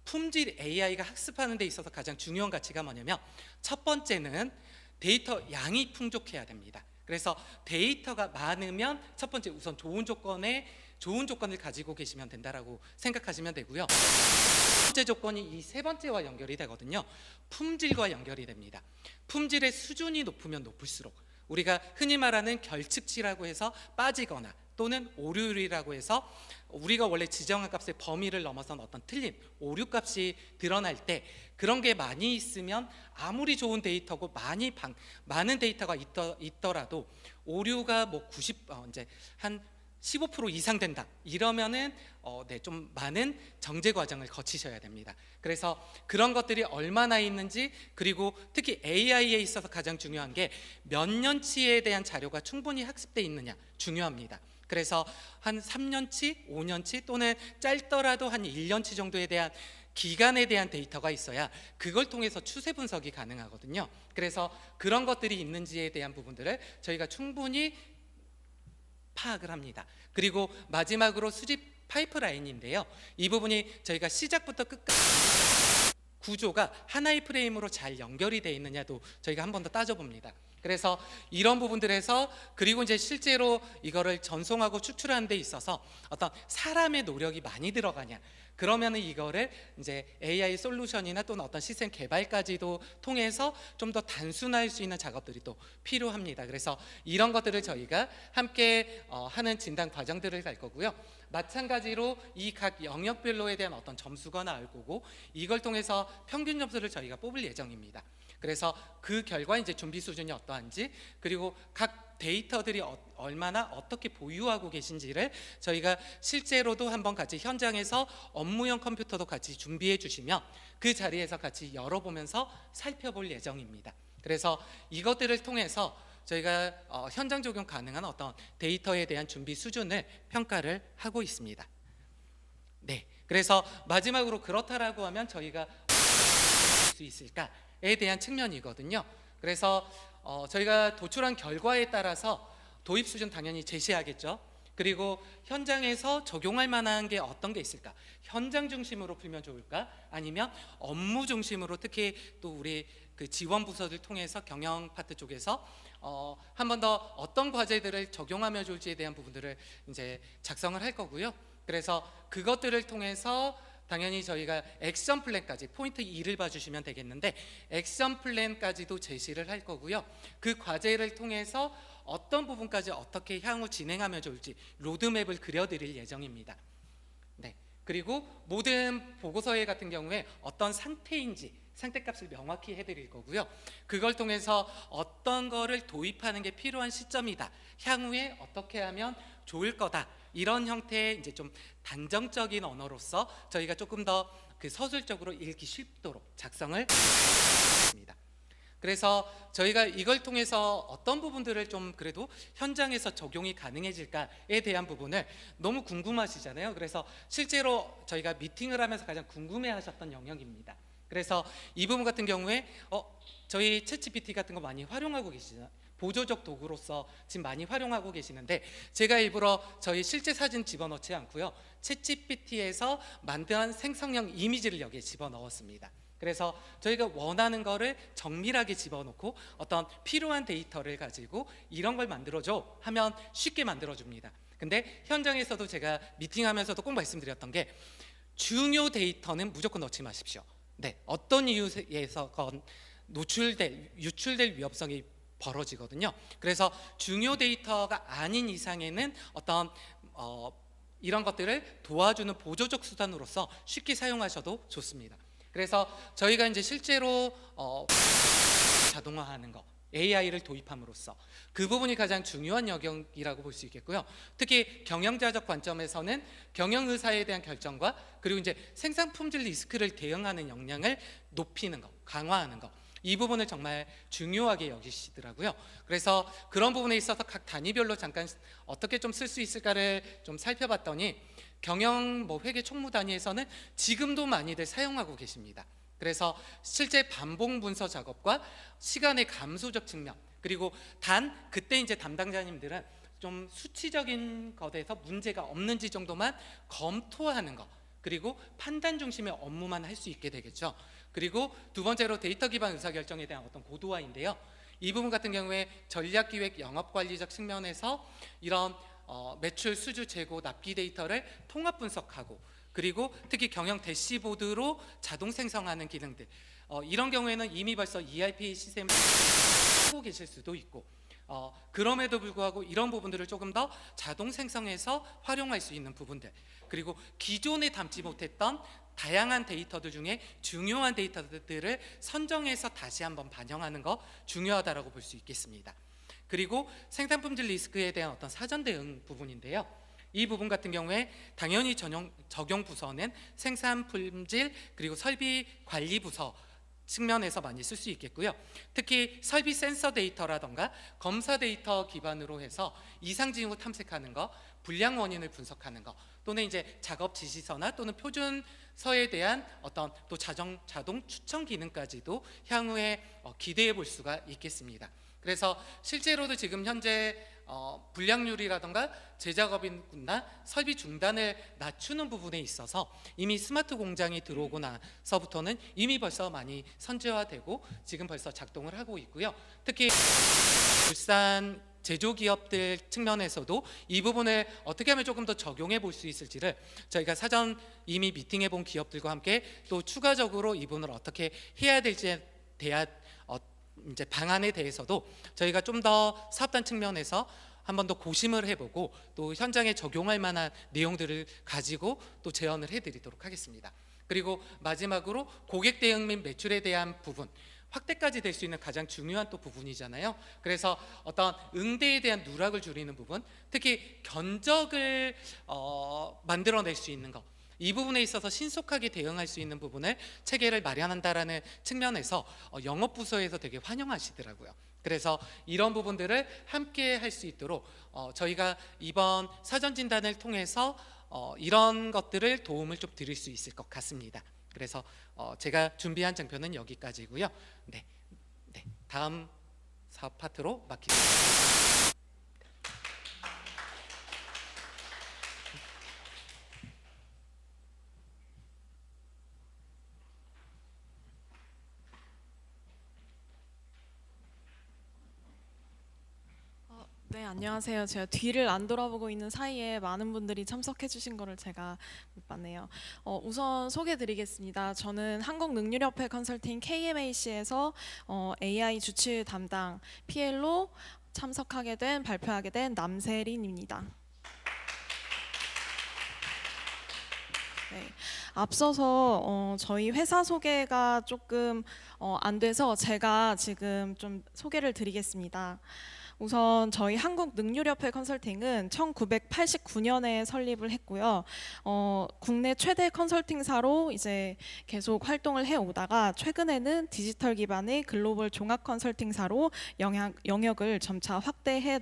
S3: 품질 AI가 학습하는 데 있어서 가장 중요한 가치가 뭐냐면 첫 번째는 데이터 양이 풍족해야 됩니다. 그래서 데이터가 많으면 첫 번째 우선 좋은 조건을 가지고 계시면 된다라고 생각하시면 되고요. 첫 번째 조건이 이 세 번째와 연결이 되거든요. 품질과 연결이 됩니다. 품질의 수준이 높으면 높을수록 우리가 흔히 말하는 결측치라고 해서 빠지거나 또는 오류율이라고 해서 우리가 원래 지정한 값의 범위를 넘어선 어떤 틀린 오류값이 드러날 때, 그런 게 많이 있으면 아무리 좋은 데이터고 많은 데이터가 있더라도 오류가 이제 한 15% 이상 된다 이러면은 좀 많은 정제 과정을 거치셔야 됩니다. 그래서 그런 것들이 얼마나 있는지, 그리고 특히 AI에 있어서 가장 중요한 게 몇 년치에 대한 자료가 충분히 학습돼 있느냐 중요합니다. 그래서 한 3년치, 5년치 또는 짧더라도 한 1년치 정도에 대한 기간에 대한 데이터가 있어야 그걸 통해서 추세 분석이 가능하거든요. 그래서 그런 것들이 있는지에 대한 부분들을 저희가 충분히 파악을 합니다. 그리고 마지막으로 수집 파이프라인인데요. 이 부분이 저희가 시작부터 끝까지 구조가 하나의 프레임으로 잘 연결이 되어 있느냐도 저희가 한 번 더 따져봅니다. 그래서 이런 부분들에서, 그리고 이제 실제로 이거를 전송하고 추출하는 데 있어서 어떤 사람의 노력이 많이 들어가냐, 그러면은 이거를 이제 AI 솔루션이나 또는 어떤 시스템 개발까지도 통해서 좀 더 단순화할 수 있는 작업들이 또 필요합니다. 그래서 이런 것들을 저희가 함께 하는 진단 과정들을 갈 거고요. 마찬가지로 이 각 영역별로에 대한 어떤 점수가 나올 거고, 이걸 통해서 평균 점수를 저희가 뽑을 예정입니다. 그래서 그 결과 이제 준비 수준이 어떠한지, 그리고 각 데이터들이 얼마나 어떻게 보유하고 계신지를 저희가 실제로도 한번 같이 현장에서 업무용 컴퓨터도 같이 준비해 주시면 그 자리에서 같이 열어보면서 살펴볼 예정입니다. 그래서 이것들을 통해서 저희가 현장 적용 가능한 어떤 데이터에 대한 준비 수준을 평가를 하고 있습니다. 네, 그래서 마지막으로 그렇다라고 하면 저희가 수 있을까에 대한 측면이거든요. 그래서 저희가 도출한 결과에 따라서 도입 수준 당연히 제시하겠죠. 그리고 현장에서 적용할 만한 게 어떤 게 있을까? 현장 중심으로 풀면 좋을까? 아니면 업무 중심으로, 특히 또 우리 그 지원 부서들 통해서 경영 파트 쪽에서 한 번 더 어떤 과제들을 적용하면 좋을지에 대한 부분들을 이제 작성을 할 거고요. 그래서 그것들을 통해서 당연히 저희가 액션 플랜까지, 포인트 2를 봐주시면 되겠는데, 액션 플랜까지도 제시를 할 거고요. 그 과제를 통해서 어떤 부분까지 어떻게 향후 진행하면 좋을지 로드맵을 그려드릴 예정입니다. 네, 그리고 모든 보고서에 같은 경우에 어떤 상태인지 상태값을 명확히 해드릴 거고요. 그걸 통해서 어떤 거를 도입하는 게 필요한 시점이다, 향후에 어떻게 하면 좋을 거다, 이런 형태의 이제 좀 단정적인 언어로서 저희가 조금 더 그 서술적으로 읽기 쉽도록 작성을 했습니다. 그래서 저희가 이걸 통해서 어떤 부분들을 좀 그래도 현장에서 적용이 가능해질까에 대한 부분을 너무 궁금하시잖아요. 그래서 실제로 저희가 미팅을 하면서 가장 궁금해하셨던 영역입니다. 그래서 이 부분 같은 경우에 저희 챗GPT 같은 거 많이 활용하고 계시잖아요. 보조적 도구로서 지금 많이 활용하고 계시는데, 제가 일부러 저희 실제 사진 집어넣지 않고요, 챗GPT에서 만든 생성형 이미지를 여기에 집어넣었습니다. 그래서 저희가 원하는 거를 정밀하게 집어넣고 어떤 필요한 데이터를 가지고 이런 걸 만들어줘 하면 쉽게 만들어줍니다. 근데 현장에서도 제가 미팅하면서도 꼭 말씀드렸던 게, 중요 데이터는 무조건 넣지 마십시오. 네, 어떤 이유에서건 유출될 위험성이 벌어지거든요. 그래서 중요 데이터가 아닌 이상에는 어떤 이런 것들을 도와주는 보조적 수단으로서 쉽게 사용하셔도 좋습니다. 그래서 저희가 이제 실제로 자동화하는 거, AI를 도입함으로써 그 부분이 가장 중요한 영역이라고 볼 수 있겠고요. 특히 경영자적 관점에서는 경영 의사에 대한 결정과 그리고 이제 생산 품질 리스크를 대응하는 역량을 높이는 거, 강화하는 거, 이 부분을 정말 중요하게 여기시더라고요. 그래서 그런 부분에 있어서 각 단위별로 잠깐 어떻게 좀 쓸 수 있을까를 좀 살펴봤더니, 경영 회계 총무 단위에서는 지금도 많이들 사용하고 계십니다. 그래서 실제 반복 문서 작업과 시간의 감소적 측면, 그리고 단 그때 이제 담당자님들은 좀 수치적인 것에서 문제가 없는지 정도만 검토하는 것, 그리고 판단 중심의 업무만 할 수 있게 되겠죠. 그리고 두 번째로 데이터 기반 의사결정에 대한 어떤 고도화인데요. 이 부분 같은 경우에 전략기획 영업관리적 측면에서 이런 매출 수주 재고 납기 데이터를 통합 분석하고, 그리고 특히 경영 대시보드로 자동 생성하는 기능들, 이런 경우에는 이미 벌써 ERP 시스템을 하고 계실 수도 있고, 그럼에도 불구하고 이런 부분들을 조금 더 자동 생성해서 활용할 수 있는 부분들, 그리고 기존에 담지 못했던 다양한 데이터들 중에 중요한 데이터들을 선정해서 다시 한번 반영하는 거 중요하다고 볼 수 있겠습니다. 그리고 생산품질 리스크에 대한 어떤 사전 대응 부분인데요. 이 부분 같은 경우에 당연히 적용 부서는 생산품질 그리고 설비 관리 부서 측면에서 많이 쓸 수 있겠고요. 특히 설비 센서 데이터라던가 검사 데이터 기반으로 해서 이상 징후 탐색하는 거, 불량 원인을 분석하는 거, 또는 이제 작업 지시서나 또는 표준서에 대한 어떤 또 자동 추천 기능까지도 향후에 기대해 볼 수가 있겠습니다. 그래서 실제로도 지금 현재 불량률이라던가 제작업이나 설비 중단을 낮추는 부분에 있어서 이미 스마트 공장이 들어오고 나서부터는 이미 벌써 많이 선제화되고 지금 벌써 작동을 하고 있고요. 특히 울산 제조기업들 측면에서도 이 부분을 어떻게 하면 조금 더 적용해 볼 수 있을지를 저희가 사전 이미 미팅해 본 기업들과 함께 또 추가적으로 이 부분을 어떻게 해야 될지에 대한 이제 방안에 대해서도 저희가 좀 더 사업단 측면에서 한 번 더 고심을 해보고 또 현장에 적용할 만한 내용들을 가지고 또 제언을 해드리도록 하겠습니다. 그리고 마지막으로 고객 대응 및 매출에 대한 부분, 확대까지 될 수 있는 가장 중요한 또 부분이잖아요. 그래서 어떤 응대에 대한 누락을 줄이는 부분, 특히 견적을 만들어낼 수 있는 것, 이 부분에 있어서 신속하게 대응할 수 있는 부분을 체계를 마련한다라는 측면에서 영업 부서에서 되게 환영하시더라고요. 그래서 이런 부분들을 함께 할 수 있도록 저희가 이번 사전 진단을 통해서 이런 것들을 도움을 좀 드릴 수 있을 것 같습니다. 그래서 제가 준비한 장표는 여기까지고요. 네, 다음 사업 파트로 맡기겠습니다.
S4: 네, 안녕하세요. 제가 뒤를 안 돌아보고 있는 사이에 많은 분들이 참석해 주신 거를 제가 못 봤네요. 우선 소개 드리겠습니다. 저는 한국능률협회 컨설팅 KMAC에서 AI 주치 담당 PL로 참석하게 된, 발표하게 된 남세린입니다. 네, 앞서서 저희 회사 소개가 조금 안 돼서 제가 지금 좀 소개를 드리겠습니다. 우선 저희 한국능률협회 컨설팅은 1989년에 설립을 했고요. 국내 최대 컨설팅사로 이제 계속 활동을 해오다가 최근에는 디지털 기반의 글로벌 종합 컨설팅사로 영역을 점차 확대해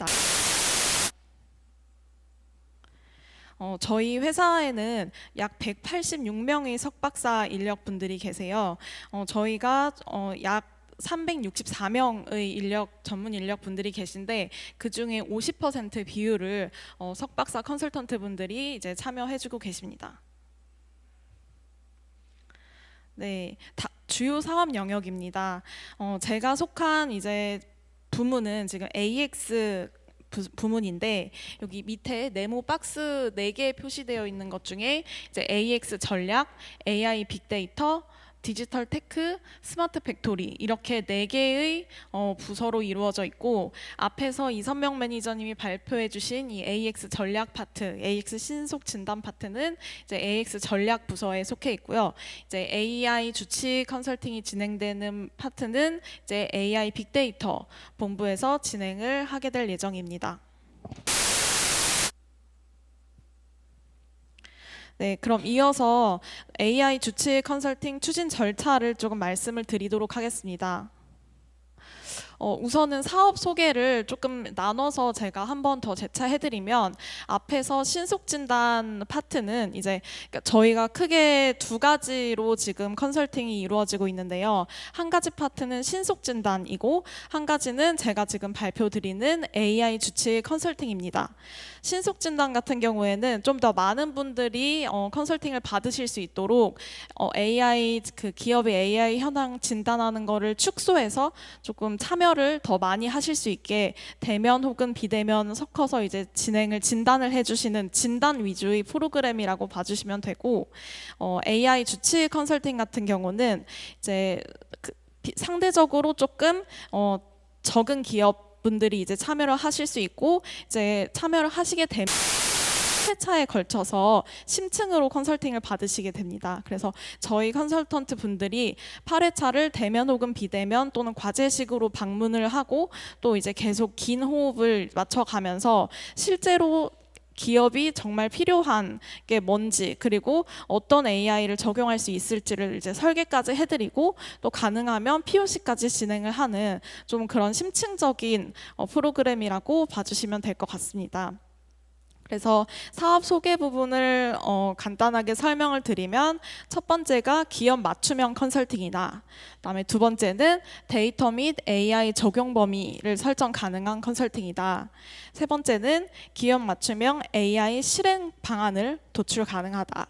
S4: 저희 회사에는 약 186명의 석박사 인력분들이 계세요. 저희가 약 364명의 전문 인력 분들이 계신데 그 중에 50% 비율을 석박사 컨설턴트 분들이 이제 참여해주고 계십니다. 네, 주요 사업 영역입니다. 제가 속한 이제 부문은 지금 AX 부문인데 여기 밑에 네모 박스 4개 표시되어 있는 것 중에 이제 AX 전략, AI 빅데이터, 디지털 테크, 스마트 팩토리 이렇게 4개의 부서로 이루어져 있고 앞에서 이선명 매니저님이 발표해 주신 이 AX 전략 파트, AX 신속 진단 파트는 이제 AX 전략 부서에 속해 있고요. 이제 AI 주치 컨설팅이 진행되는 파트는 이제 AI 빅데이터 본부에서 진행을 하게 될 예정입니다. 네, 그럼 이어서 AI 주치 컨설팅 추진 절차를 조금 말씀을 드리도록 하겠습니다. 우선은 사업 소개를 조금 나눠서 제가 한 번 더 재차해드리면 앞에서 신속진단 파트는 이제 저희가 크게 2가지로 지금 컨설팅이 이루어지고 있는데요. 한 가지 파트는 신속진단이고 한 가지는 제가 지금 발표드리는 AI 주치 컨설팅입니다. 신속진단 같은 경우에는 좀 더 많은 분들이 컨설팅을 받으실 수 있도록 기업의 AI 현황 진단하는 거를 축소해서 조금 참여를 더 많이 하실 수 있게 대면 혹은 비대면 섞어서 이제 진단을 해주시는 진단 위주의 프로그램이라고 봐주시면 되고 AI 주치 컨설팅 같은 경우는 이제 상대적으로 조금 적은 기업 분들이 이제 참여를 하실 수 있고 이제 참여를 하시게 되면 8회차에 걸쳐서 심층으로 컨설팅을 받으시게 됩니다. 그래서 저희 컨설턴트 분들이 8회차를 대면 혹은 비대면 또는 과제식으로 방문을 하고 또 이제 계속 긴 호흡을 맞춰가면서 실제로 기업이 정말 필요한 게 뭔지 그리고 어떤 AI를 적용할 수 있을지를 이제 설계까지 해드리고 또 가능하면 POC까지 진행을 하는 좀 그런 심층적인 프로그램이라고 봐주시면 될 것 같습니다. 그래서 사업 소개 부분을 간단하게 설명을 드리면 첫 번째가 기업 맞춤형 컨설팅이다. 그다음에 두 번째는 데이터 및 AI 적용 범위를 설정 가능한 컨설팅이다. 세 번째는 기업 맞춤형 AI 실행 방안을 도출 가능하다.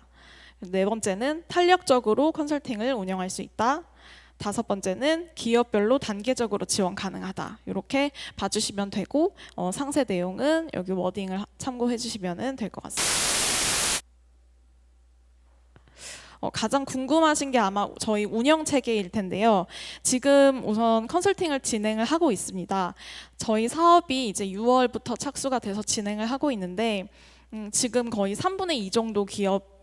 S4: 네 번째는 탄력적으로 컨설팅을 운영할 수 있다. 다섯 번째는 기업별로 단계적으로 지원 가능하다. 이렇게 봐주시면 되고 상세 내용은 여기 워딩을 참고해 주시면 될 것 같습니다. 가장 궁금하신 게 아마 저희 운영 체계일 텐데요. 지금 우선 컨설팅을 진행을 하고 있습니다. 저희 사업이 이제 6월부터 착수가 돼서 진행을 하고 있는데 지금 거의 3분의 2 정도 기업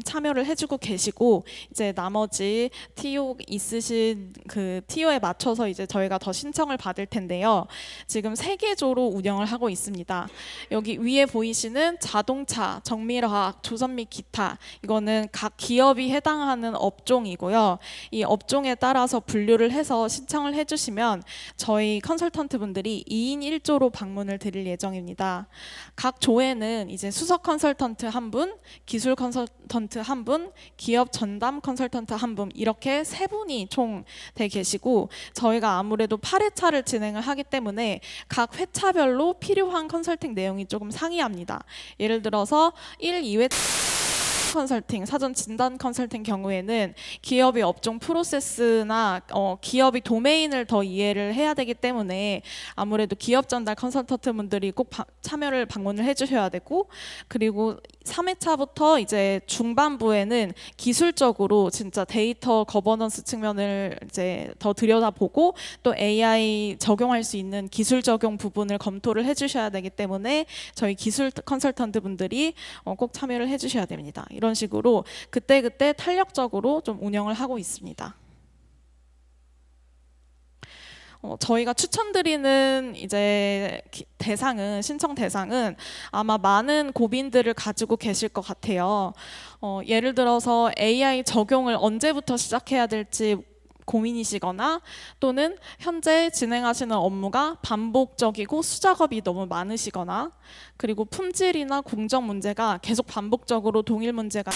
S4: 참여를 해주고 계시고 이제 나머지 TO 있으신 그 TO에 맞춰서 이제 저희가 더 신청을 받을 텐데요. 지금 3개조로 운영을 하고 있습니다. 여기 위에 보이시는 자동차, 정밀화학, 조선 및 기타 이거는 각 기업이 해당하는 업종이고요. 이 업종에 따라서 분류를 해서 신청을 해주시면 저희 컨설턴트 분들이 2인 1조로 방문을 드릴 예정입니다. 각 조에는 이제 수석 컨설턴트 1분, 기술 컨설턴트 1분, 기업 전담 컨설턴트 1분 이렇게 3분이 총 돼 계시고 저희가 아무래도 8회차를 진행을 하기 때문에 각 회차별로 필요한 컨설팅 내용이 조금 상이합니다. 예를 들어서 1, 2회 컨설팅, 사전 진단 컨설팅 경우에는 기업의 업종 프로세스나 기업이 도메인을 더 이해를 해야 되기 때문에 아무래도 기업 전달 컨설턴트 분들이 꼭 참여를 방문을 해주셔야 되고 그리고 3회차부터 이제 중반부에는 기술적으로 진짜 데이터 거버넌스 측면을 이제 더 들여다보고 또 AI 적용할 수 있는 기술 적용 부분을 검토를 해주셔야 되기 때문에 저희 기술 컨설턴트 분들이 꼭 참여를 해주셔야 됩니다. 이런 식으로 그때그때 탄력적으로 좀 운영을 하고 있습니다. 저희가 추천드리는 이제 신청 대상은 아마 많은 고민들을 가지고 계실 것 같아요. 예를 들어서 AI 적용을 언제부터 시작해야 될지 고민이시거나 또는 현재 진행하시는 업무가 반복적이고 수작업이 너무 많으시거나 그리고 품질이나 공정 문제가 계속 반복적으로 동일 문제가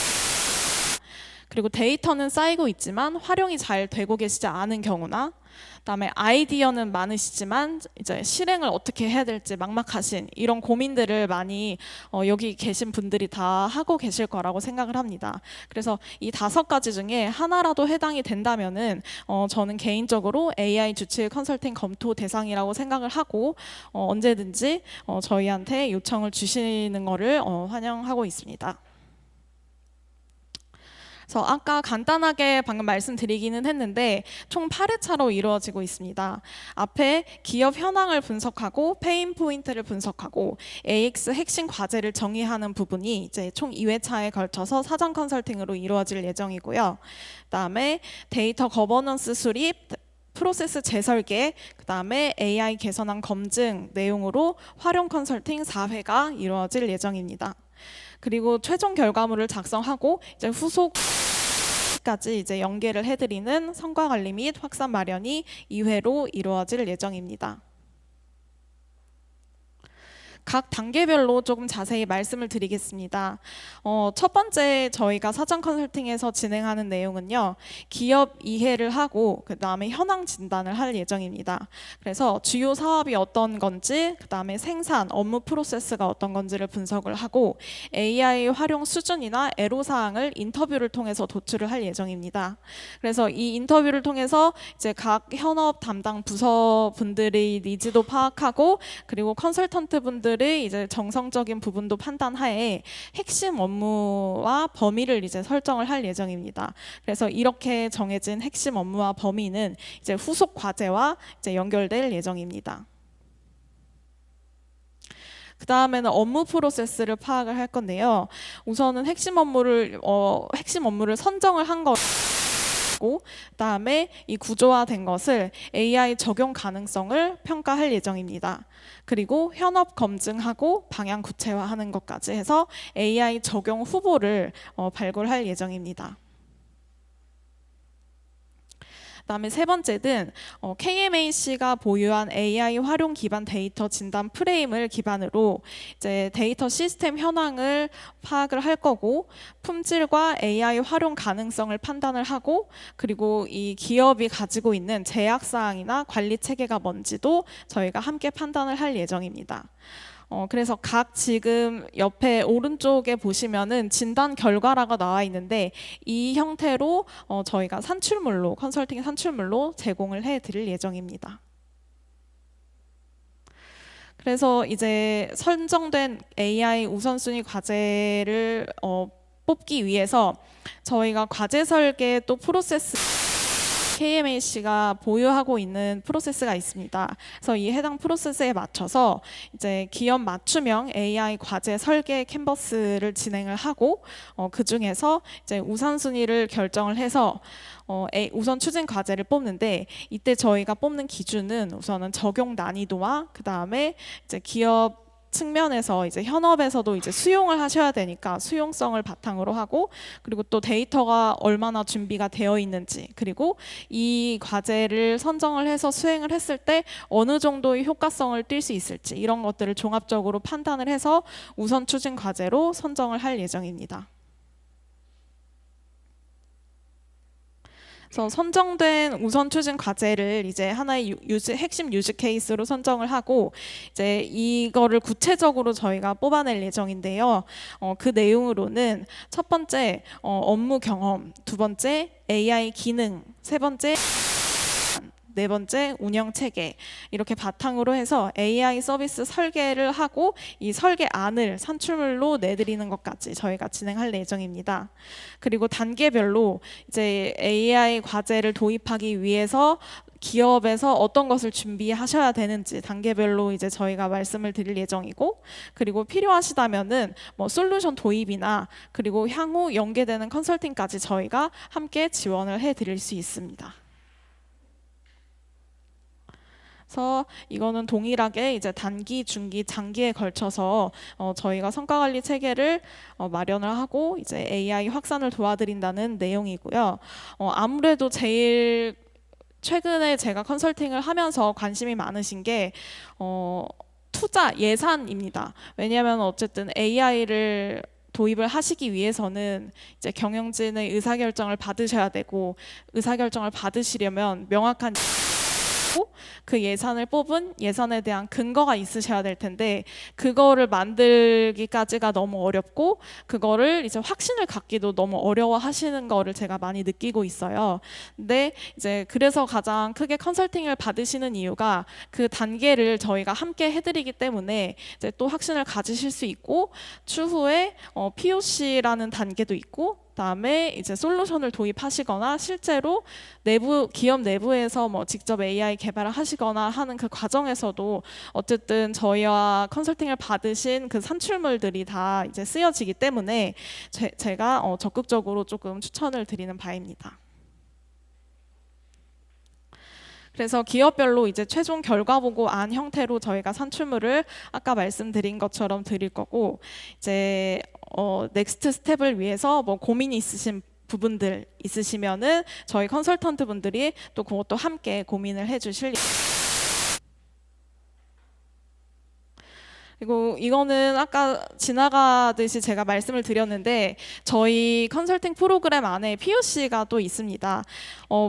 S4: 그리고 데이터는 쌓이고 있지만 활용이 잘 되고 계시지 않은 경우나 그다음에 아이디어는 많으시지만 이제 실행을 어떻게 해야 될지 막막하신 이런 고민들을 많이 여기 계신 분들이 다 하고 계실 거라고 생각을 합니다. 그래서 이 5가지 중에 하나라도 해당이 된다면은 저는 개인적으로 AI 주치 컨설팅 검토 대상이라고 생각을 하고 언제든지 저희한테 요청을 주시는 거를 환영하고 있습니다. 그래서 아까 간단하게 방금 말씀드리기는 했는데 총 8회차로 이루어지고 있습니다. 앞에 기업 현황을 분석하고 페인 포인트를 분석하고 AX 핵심 과제를 정의하는 부분이 이제 총 2회차에 걸쳐서 사전 컨설팅으로 이루어질 예정이고요. 그다음에 데이터 거버넌스 수립, 프로세스 재설계, 그다음에 AI 개선안 검증 내용으로 활용 컨설팅 4회가 이루어질 예정입니다. 그리고 최종 결과물을 작성하고 이제 후속까지 이제 연계를 해드리는 성과 관리 및 확산 마련이 2회로 이루어질 예정입니다. 각 단계별로 조금 자세히 말씀을 드리겠습니다. 첫 번째 저희가 사전 컨설팅에서 진행하는 내용은요. 기업 이해를 하고 그 다음에 현황 진단을 할 예정입니다. 그래서 주요 사업이 어떤 건지 그 다음에 생산, 업무 프로세스가 어떤 건지를 분석을 하고 AI 활용 수준이나 애로사항을 인터뷰를 통해서 도출을 할 예정입니다. 그래서 이 인터뷰를 통해서 이제 각 현업 담당 부서 분들의 니즈도 파악하고 그리고 컨설턴트 분들 이제 정성적인 부분도 판단하에 핵심 업무와 범위를 이제 설정을 할 예정입니다. 그래서 이렇게 정해진 핵심 업무와 범위는 이제 후속 과제와 이제 연결될 예정입니다. 그 다음에는 업무 프로세스를 파악을 할 건데요. 우선은 핵심 업무를 선정을 한 거. 그다음에 이 구조화된 것을 AI 적용 가능성을 평가할 예정입니다. 그리고 현업 검증하고 방향 구체화하는 것까지 해서 AI 적용 후보를 발굴할 예정입니다. 그다음에 세 번째는 KMAC가 보유한 AI 활용 기반 데이터 진단 프레임을 기반으로 이제 데이터 시스템 현황을 파악을 할 거고 품질과 AI 활용 가능성을 판단을 하고 그리고 이 기업이 가지고 있는 제약 사항이나 관리 체계가 뭔지도 저희가 함께 판단을 할 예정입니다. 그래서 각 지금 옆에 오른쪽에 보시면은 진단 결과라가 나와 있는데 이 형태로 저희가 산출물로 컨설팅 산출물로 제공을 해드릴 예정입니다. 그래서 이제 선정된 AI 우선순위 과제를 뽑기 위해서 저희가 과제 설계 또 프로세스 KMAC가 보유하고 있는 프로세스가 있습니다. 그래서 이 해당 프로세스에 맞춰서 이제 기업 맞춤형 AI 과제 설계 캔버스를 진행을 하고 그 중에서 이제 우선순위를 결정을 해서 우선 추진 과제를 뽑는데, 이때 저희가 뽑는 기준은 우선은 적용 난이도와 그 다음에 이제 기업 측면에서 이제 현업에서도 이제 수용을 하셔야 되니까 수용성을 바탕으로 하고, 그리고 또 데이터가 얼마나 준비가 되어 있는지, 그리고 이 과제를 선정을 해서 수행을 했을 때 어느 정도의 효과성을 띌 수 있을지, 이런 것들을 종합적으로 판단을 해서 우선 추진 과제로 선정을 할 예정입니다. 그래서 선정된 우선 추진 과제를 이제 하나의 핵심 유즈 케이스로 선정을 하고, 이제 이거를 구체적으로 저희가 뽑아낼 예정인데요. 그 내용으로는 첫 번째 업무 경험, 두 번째 AI 기능, 세 번째 네 번째 운영 체계, 이렇게 바탕으로 해서 AI 서비스 설계를 하고 이 설계안을 산출물로 내드리는 것까지 저희가 진행할 예정입니다. 그리고 단계별로 이제 AI 과제를 도입하기 위해서 기업에서 어떤 것을 준비하셔야 되는지 단계별로 이제 저희가 말씀을 드릴 예정이고, 그리고 필요하시다면은 뭐 솔루션 도입이나 그리고 향후 연계되는 컨설팅까지 저희가 함께 지원을 해드릴 수 있습니다. 그래서 이거는 동일하게 이제 단기, 중기, 장기에 걸쳐서 저희가 성과관리 체계를 마련을 하고 이제 AI 확산을 도와드린다는 내용이고요. 아무래도 제일 최근에 제가 컨설팅을 하면서 관심이 많으신 게 투자 예산입니다. 왜냐하면 어쨌든 AI를 도입을 하시기 위해서는 이제 경영진의 의사결정을 받으셔야 되고, 의사결정을 받으시려면 명확한 그 예산을 뽑은 예산에 대한 근거가 있으셔야 될 텐데, 그거를 만들기까지가 너무 어렵고 그거를 이제 확신을 갖기도 너무 어려워하시는 거를 제가 많이 느끼고 있어요. 근데 이제 그래서 가장 크게 컨설팅을 받으시는 이유가 그 단계를 저희가 함께 해드리기 때문에 이제 또 확신을 가지실 수 있고, 추후에 POC라는 단계도 있고, 그다음에 이제 솔루션을 도입하시거나 실제로 기업 내부에서 뭐 직접 AI 개발을 하시거나 하는 그 과정에서도 어쨌든 저희와 컨설팅을 받으신 그 산출물들이 다 이제 쓰여지기 때문에 제가 적극적으로 조금 추천을 드리는 바입니다. 그래서 기업별로 이제 최종 결과 보고 안 형태로 저희가 산출물을 아까 말씀드린 것처럼 드릴 거고, 이제 넥스트 스텝을 위해서 뭐 고민이 있으신 부분들 있으시면은 저희 컨설턴트 분들이 또 그것도 함께 고민을 해주실. 그리고 이거는 아까 지나가듯이 제가 말씀을 드렸는데, 저희 컨설팅 프로그램 안에 POC가 또 있습니다.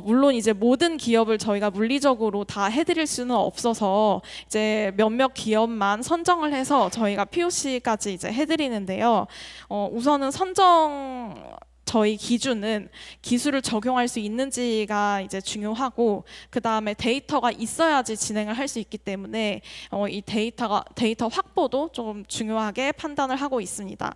S4: 물론 이제 모든 기업을 저희가 물리적으로 다 해드릴 수는 없어서 이제 몇몇 기업만 선정을 해서 저희가 POC까지 이제 해드리는데요. 우선은 저희 기준은 기술을 적용할 수 있는지가 이제 중요하고, 그 다음에 데이터가 있어야지 진행을 할 수 있기 때문에 이 데이터 확보도 좀 중요하게 판단을 하고 있습니다.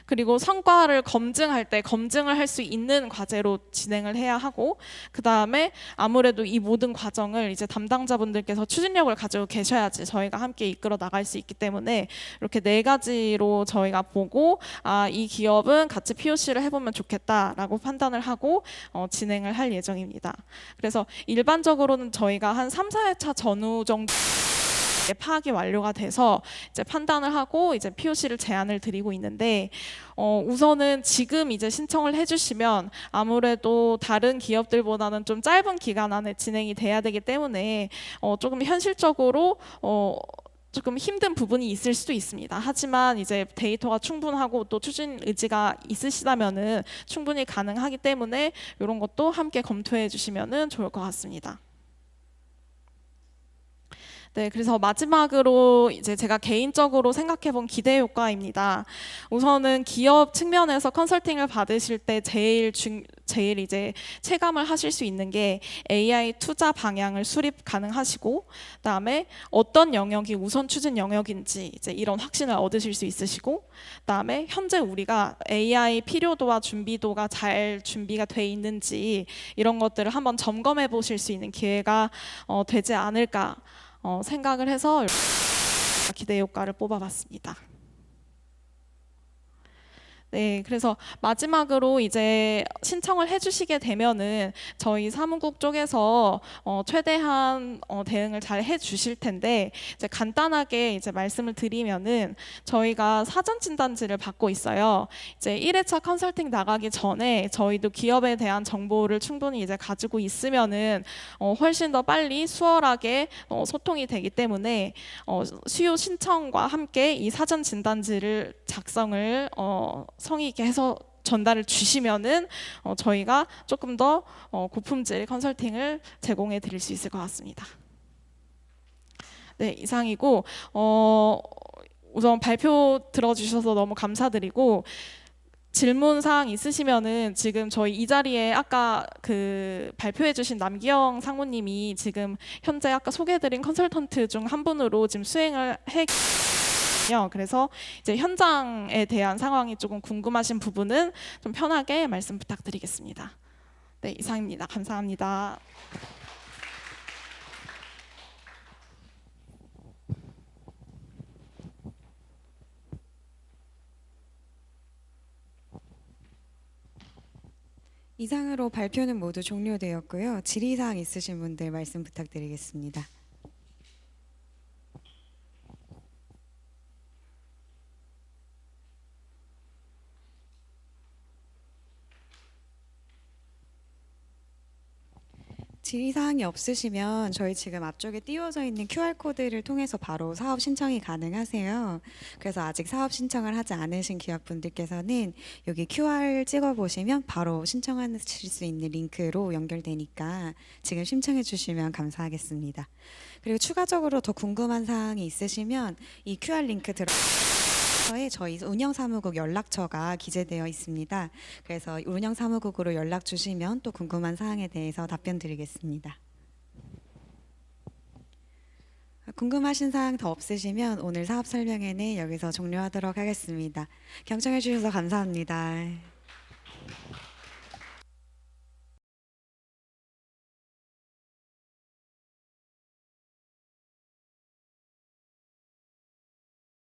S4: 그리고 성과를 검증할 때 검증을 할 수 있는 과제로 진행을 해야 하고, 그 다음에 아무래도 이 모든 과정을 이제 담당자분들께서 추진력을 가지고 계셔야지 저희가 함께 이끌어 나갈 수 있기 때문에 이렇게 네 가지로 저희가 보고, 이 기업은 같이 POC를 해보면 좋겠다라고 판단을 하고 진행을 할 예정입니다. 그래서 일반적으로는 저희가 한 3, 4회차 전후 정도 파악이 완료가 돼서 이제 판단을 하고 이제 POC를 제안을 드리고 있는데, 우선은 지금 이제 신청을 해주시면 아무래도 다른 기업들보다는 좀 짧은 기간 안에 진행이 돼야 되기 때문에 조금 현실적으로 조금 힘든 부분이 있을 수도 있습니다. 하지만 이제 데이터가 충분하고 또 추진 의지가 있으시다면은 충분히 가능하기 때문에 이런 것도 함께 검토해 주시면은 좋을 것 같습니다. 네, 그래서 마지막으로 이제 제가 개인적으로 생각해본 기대 효과입니다. 우선은 기업 측면에서 컨설팅을 받으실 때 제일 이제 체감을 하실 수 있는 게 AI 투자 방향을 수립 가능하시고, 그다음에 어떤 영역이 우선 추진 영역인지 이제 이런 확신을 얻으실 수 있으시고, 그다음에 현재 우리가 AI 필요도와 준비도가 잘 준비가 돼 있는지 이런 것들을 한번 점검해 보실 수 있는 기회가 되지 않을까 생각을 해서 기대 효과를 뽑아봤습니다. 네, 그래서 마지막으로 이제 신청을 해주시게 되면은 저희 사무국 쪽에서 최대한 대응을 잘 해주실 텐데, 이제 간단하게 이제 말씀을 드리면은 저희가 사전 진단지를 받고 있어요. 이제 1회차 컨설팅 나가기 전에 저희도 기업에 대한 정보를 충분히 이제 가지고 있으면은 훨씬 더 빨리 수월하게 소통이 되기 때문에 수요 신청과 함께 이 사전 진단지를 작성을 성의 있게 해서 전달을 주시면은 저희가 조금 더 고품질 컨설팅을 제공해 드릴 수 있을 것 같습니다. 네, 이상이고 우선 발표 들어주셔서 너무 감사드리고, 질문 사항 있으시면은 지금 저희 이 자리에 아까 그 발표해주신 남기영 상무님이 지금 현재 아까 소개해드린 컨설턴트 중 한 분으로 지금 수행을 해. 그래서 이제 현장에 대한 상황이 조금 궁금하신 부분은 좀 편하게 말씀 부탁드리겠습니다. 네, 이상입니다. 감사합니다.
S1: 이상으로 발표는 모두 종료되었고요. 질의사항 있으신 분들 말씀 부탁드리겠습니다. 질의사항이 없으시면 저희 지금 앞쪽에 띄워져 있는 QR코드를 통해서 바로 사업 신청이 가능하세요. 그래서 아직 사업 신청을 하지 않으신 기업분들께서는 여기 QR 찍어보시면 바로 신청하실 수 있는 링크로 연결되니까 지금 신청해 주시면 감사하겠습니다. 그리고 추가적으로 더 궁금한 사항이 있으시면 이 QR 링크 저희 운영사무국 연락처가 기재되어 있습니다. 그래서 운영사무국으로 연락 주시면 또 궁금한 사항에 대해서 답변 드리겠습니다. 궁금하신 사항 더 없으시면 오늘 사업 설명회는 여기서 종료하도록 하겠습니다. 경청해 주셔서 감사합니다.